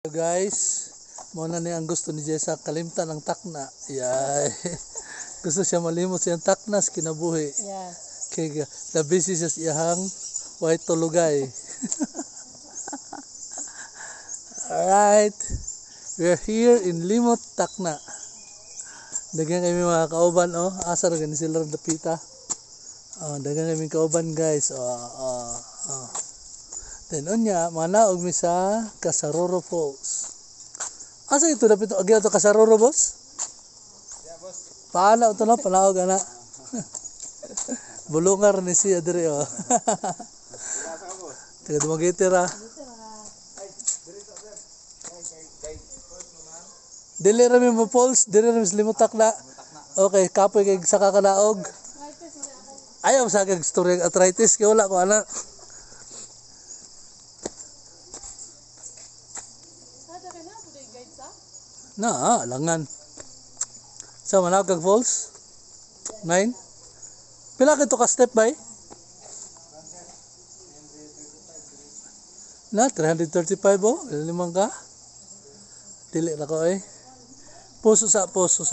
So guys, muna ni ang gusto ni Jessa kalimtan ng takna. Yay. Gusto siya malimot siyang taknas kinabuhi. Yeah. Kaya labisi siya iyahang white tulugay. Alright. We're here in Limot, Takna. Dagan kami mga kauban, oh. Asa na gani sila dapita. Dagan kami kauban, guys. Then unya, manaog mi sa Kasaroro Falls. Asa ito dapito? Agi ito Kasaroro, boss? Yeah, boss. Paala ito na, panaog ana. Bulungar ni siya dire, oh. Asa ka, boss? Taga dumagitira. Ay, diri sa sir. Kay Dili rami mo falls, dili rami sa Limot, Takna. Okay, kapoy kay sa kakalaog. Ayaw sa kag story ng arthritis kay wala ko ana. Na, langan. Sa Manawag kag Falls? 9? Pila ka ito ka step by? Na, 335 oh. Limang ka? Dili na ko eh. Puso sa pos.